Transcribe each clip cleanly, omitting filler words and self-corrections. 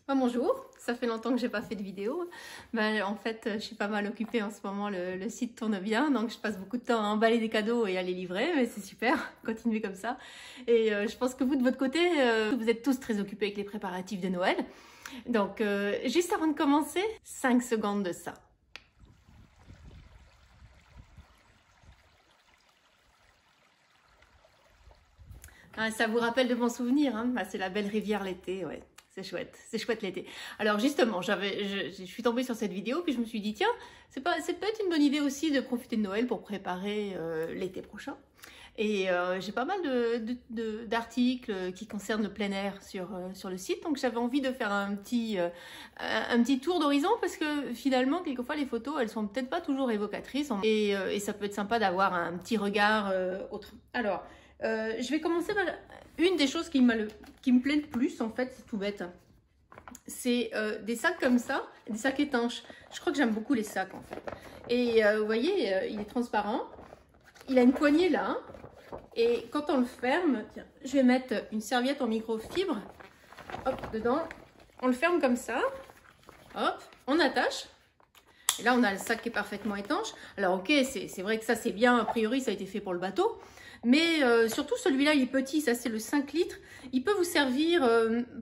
Bonjour, ça fait longtemps que j'ai pas fait de vidéo. En fait, je suis pas mal occupée en ce moment, le site tourne bien, donc je passe beaucoup de temps à emballer des cadeaux et à les livrer, mais c'est super, continuez comme ça. Et je pense que vous, de votre côté, vous êtes tous très occupés avec les préparatifs de Noël. Donc, juste avant de commencer, 5 secondes de ça. Ah, ça vous rappelle de bons souvenirs, hein? C'est la belle rivière l'été, ouais. C'est chouette l'été. Alors justement, je suis tombée sur cette vidéo, puis je me suis dit, tiens, c'est peut-être une bonne idée aussi de profiter de Noël pour préparer l'été prochain. Et j'ai pas mal d'articles qui concernent le plein air sur le site, donc j'avais envie de faire un petit tour d'horizon, parce que finalement, quelquefois, les photos, elles sont peut-être pas toujours évocatrices, et ça peut être sympa d'avoir un petit regard autre. Alors, je vais commencer par une des choses qui me plaît le plus, en fait, c'est tout bête. C'est des sacs comme ça, des sacs étanches. Je crois que j'aime beaucoup les sacs, en fait. Et vous voyez, il est transparent. Il a une poignée là. Hein, et quand on le ferme, tiens, je vais mettre une serviette en microfibre. Hop, dedans. On le ferme comme ça. Hop, on attache. Et là, on a le sac qui est parfaitement étanche. Alors, ok, c'est vrai que ça, c'est bien. A priori, ça a été fait pour le bateau. Mais surtout, celui-là, il est petit. Ça, c'est le 5 litres. Il peut vous servir,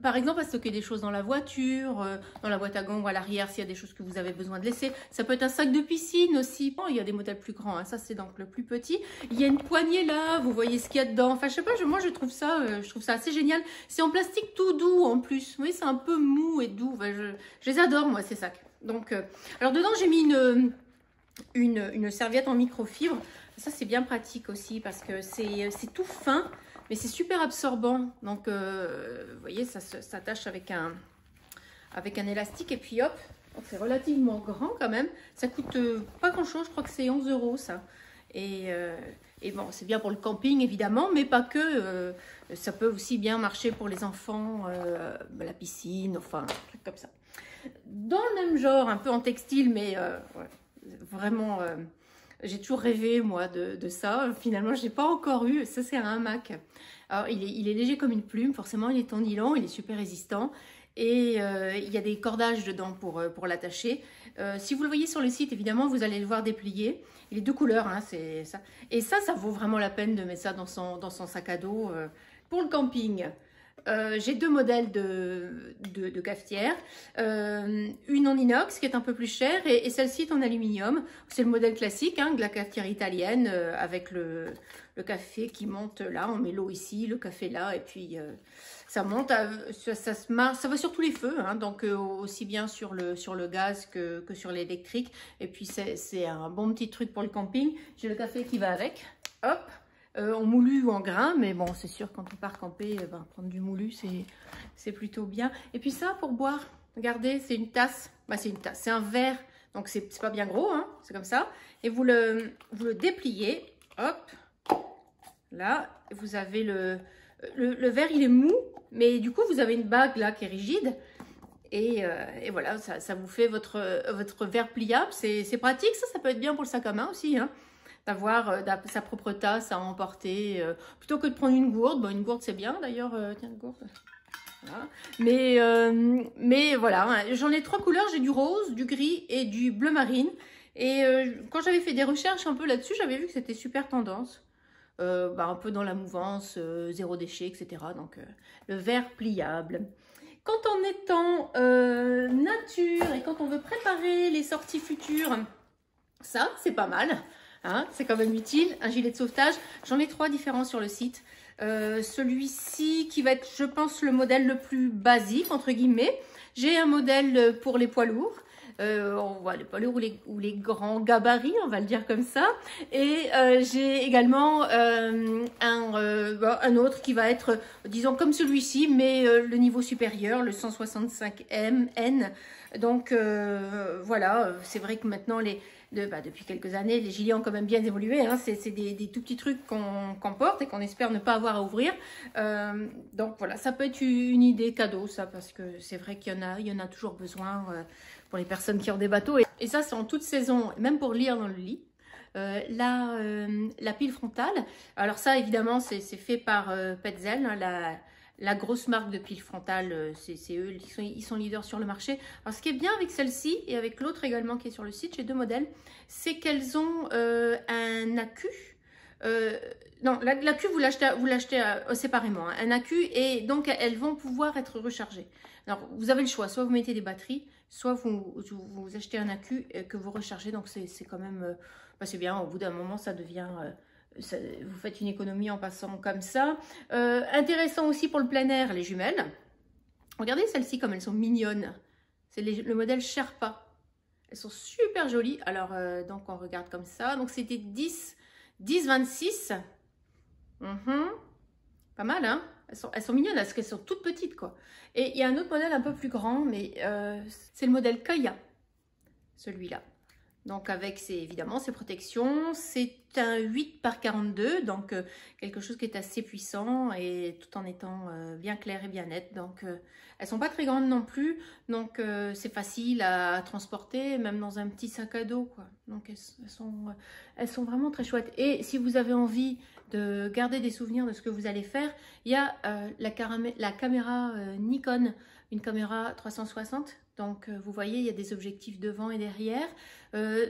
par exemple, à stocker des choses dans la voiture, dans la boîte à gants ou à l'arrière, s'il y a des choses que vous avez besoin de laisser. Ça peut être un sac de piscine aussi. Bon, il y a des modèles plus grands. Hein. Ça, c'est donc le plus petit. Il y a une poignée là. Vous voyez ce qu'il y a dedans. Enfin, je sais pas. Moi, je trouve ça assez génial. C'est en plastique tout doux en plus. Vous voyez, c'est un peu mou et doux. Enfin, je les adore, moi, ces sacs. Donc, alors dedans, j'ai mis une serviette en microfibre. Ça, c'est bien pratique aussi parce que c'est tout fin, mais c'est super absorbant. Donc, vous voyez, ça s'attache avec un élastique. Et puis, hop, c'est relativement grand quand même. Ça coûte pas grand-chose. Je crois que c'est 11 € ça. Et bon, c'est bien pour le camping, évidemment, mais pas que. Ça peut aussi bien marcher pour les enfants, la piscine, enfin, un truc comme ça. Dans le même genre, un peu en textile, mais ouais, vraiment, j'ai toujours rêvé, moi, de ça. Finalement, je n'ai pas encore eu. Ça, c'est un hamac. Alors, il est léger comme une plume. Forcément, il est en nylon. Il est super résistant. Et il y a des cordages dedans pour l'attacher. Si vous le voyez sur le site, évidemment, vous allez le voir déplier. Il est de couleurs, hein, c'est ça. Et ça vaut vraiment la peine de mettre ça dans son sac à dos pour le camping. J'ai deux modèles de cafetières, une en inox qui est un peu plus chère et celle-ci est en aluminium. C'est le modèle classique de la cafetière italienne avec le café qui monte là, on met l'eau ici, le café là et puis ça monte, ça va sur tous les feux, donc aussi bien sur le gaz que sur l'électrique. Et puis c'est un bon petit truc pour le camping. J'ai le café qui va avec, hop. En moulu ou en grain, mais bon, c'est sûr, quand on part camper, prendre du moulu, c'est plutôt bien. Et puis ça, pour boire, regardez, c'est une tasse. C'est une tasse, c'est un verre, donc c'est pas bien gros, c'est comme ça. Et vous le dépliez, hop, là, vous avez le verre, il est mou, mais du coup, vous avez une bague là qui est rigide. Et voilà, ça vous fait votre verre pliable. C'est pratique, ça peut être bien pour le sac à main aussi, d'avoir sa propre tasse à emporter plutôt que de prendre une gourde. Bon, une gourde c'est bien d'ailleurs, tiens, une gourde. Voilà. Mais voilà, j'en ai 3 couleurs, j'ai du rose, du gris et du bleu marine. Et quand j'avais fait des recherches un peu là-dessus, j'avais vu que c'était super tendance. Un peu dans la mouvance, zéro déchet, etc. Donc le verre pliable. Quand on est en nature et quand on veut préparer les sorties futures, ça c'est pas mal. C'est quand même utile, un gilet de sauvetage. J'en ai 3 différents sur le site. Celui-ci qui va être, je pense, le modèle le plus basique, entre guillemets. J'ai un modèle pour les poids lourds. On voit les poids lourds ou les grands gabarits, on va le dire comme ça. Et j'ai également un autre qui va être, disons, comme celui-ci, mais le niveau supérieur, le 165N. Donc voilà, c'est vrai que maintenant, depuis quelques années, les gilets ont quand même bien évolué. C'est des tout petits trucs qu'on porte et qu'on espère ne pas avoir à ouvrir. Donc voilà, ça peut être une idée cadeau, ça, parce que c'est vrai qu'il y en a toujours besoin pour les personnes qui ont des bateaux. Et ça, c'est en toute saison, même pour lire dans le lit. La pile frontale, alors ça, évidemment, c'est fait par Petzl, la grosse marque de pile frontale, c'est eux, ils sont leaders sur le marché. Alors ce qui est bien avec celle-ci et avec l'autre également qui est sur le site, j'ai deux modèles, c'est qu'elles ont un accu. Non, l'accu vous l'achetez séparément, hein, un accu, et donc elles vont pouvoir être rechargées. Alors vous avez le choix, soit vous mettez des batteries, soit vous achetez un accu que vous rechargez, donc c'est quand même, c'est bien, au bout d'un moment ça devient, vous faites une économie en passant comme ça. Intéressant aussi pour le plein air, les jumelles. Regardez celles-ci comme elles sont mignonnes, c'est le modèle Sherpa, elles sont super jolies. Alors donc on regarde comme ça, donc c'était 10,26. Pas mal, hein? Elles sont mignonnes parce qu'elles sont toutes petites, quoi. Et il y a un autre modèle un peu plus grand, mais c'est le modèle Kaya, celui-là. Donc avec évidemment ses protections, c'est un 8 par 42, donc quelque chose qui est assez puissant et tout en étant bien clair et bien net. Donc elles sont pas très grandes non plus, donc c'est facile à transporter, même dans un petit sac à dos, quoi. Donc elles sont vraiment très chouettes. Et si vous avez envie de garder des souvenirs de ce que vous allez faire, il y a la caméra Nikon, une caméra 360. Donc vous voyez, il y a des objectifs devant et derrière.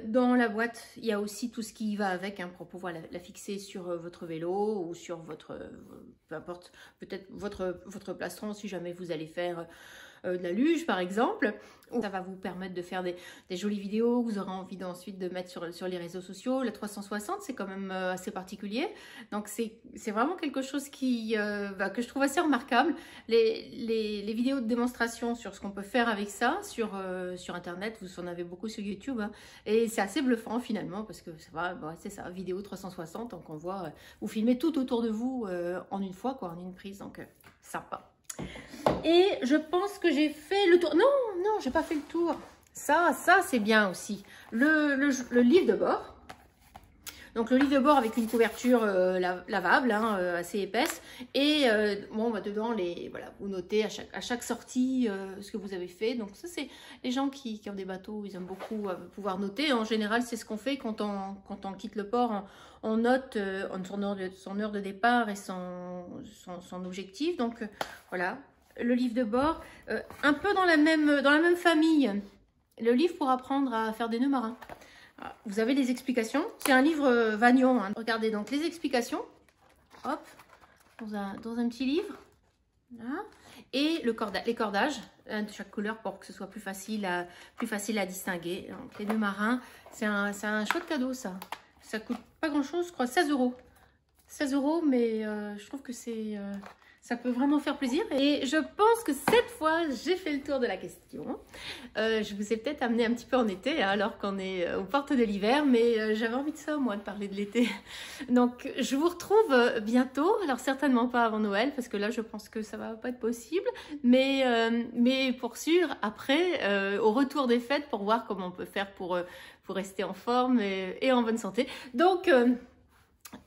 Dans la boîte, il y a aussi tout ce qui va avec, hein, pour pouvoir la fixer sur votre vélo ou sur votre, peu importe, peut-être votre plastron si jamais vous allez faire de la luge par exemple. Ça va vous permettre de faire des jolies vidéos que vous aurez envie ensuite de mettre sur les réseaux sociaux. La 360, c'est quand même assez particulier. Donc c'est vraiment quelque chose que je trouve assez remarquable. Les vidéos de démonstration sur ce qu'on peut faire avec ça sur Internet, vous en avez beaucoup sur YouTube, hein, et c'est assez bluffant finalement parce que c'est ça, vidéo 360, donc on voit, vous filmez tout autour de vous en une fois, quoi, en une prise, donc sympa. Et je pense que j'ai fait le tour. Non, j'ai pas fait le tour. Ça c'est bien aussi. Le livre de bord. Donc le livre de bord avec une couverture lavable, hein, assez épaisse. Et bon, dedans, voilà, vous notez à chaque sortie ce que vous avez fait. Donc ça, c'est les gens qui ont des bateaux, ils aiment beaucoup pouvoir noter. En général, c'est ce qu'on fait quand on quitte le port. On note son heure de départ et son objectif. Donc voilà, le livre de bord, un peu dans la même famille. Le livre pour apprendre à faire des nœuds marins. Vous avez les explications. C'est un livre Vagnon, hein. Regardez donc les explications. Hop, dans un petit livre. Là. Et les cordages de chaque couleur pour que ce soit plus facile à distinguer. Donc les nœuds marins, c'est un chouette cadeau ça. Ça coûte pas grand chose, je crois, 16 €. 16 €, mais je trouve que ça peut vraiment faire plaisir. Et je pense que cette fois, j'ai fait le tour de la question. Je vous ai peut-être amené un petit peu en été, hein, alors qu'on est aux portes de l'hiver, mais j'avais envie de ça, moi, de parler de l'été. Donc, je vous retrouve bientôt. Alors, certainement pas avant Noël, parce que là, je pense que ça va pas être possible. Mais pour sûr, après, au retour des fêtes, pour voir comment on peut faire pour rester en forme et en bonne santé. Donc,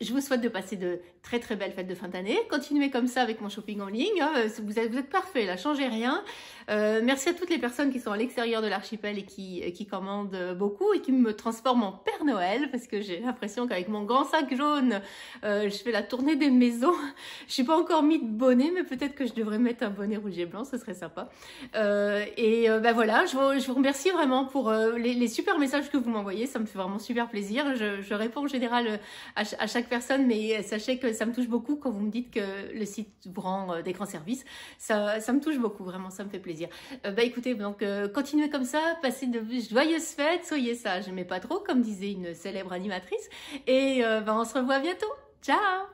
je vous souhaite de passer de très très belles fêtes de fin d'année. Continuez comme ça avec mon shopping en ligne. Hein. Vous êtes parfait là, changez rien. Merci à toutes les personnes qui sont à l'extérieur de l'archipel et qui commandent beaucoup et qui me transforment en Père Noël, parce que j'ai l'impression qu'avec mon grand sac jaune, je fais la tournée des maisons. Je n'ai pas encore mis de bonnet, mais peut-être que je devrais mettre un bonnet rouge et blanc, ce serait sympa. Voilà, je vous remercie vraiment pour les super messages que vous m'envoyez. Ça me fait vraiment super plaisir. Je réponds en général à chaque personne, mais sachez que ça me touche beaucoup quand vous me dites que le site vous rend des grands services. Ça me touche beaucoup, vraiment, ça me fait plaisir. Écoutez, donc continuez comme ça, passez de joyeuses fêtes, soyez sages, mais pas trop, comme disait une célèbre animatrice. Et on se revoit bientôt. Ciao!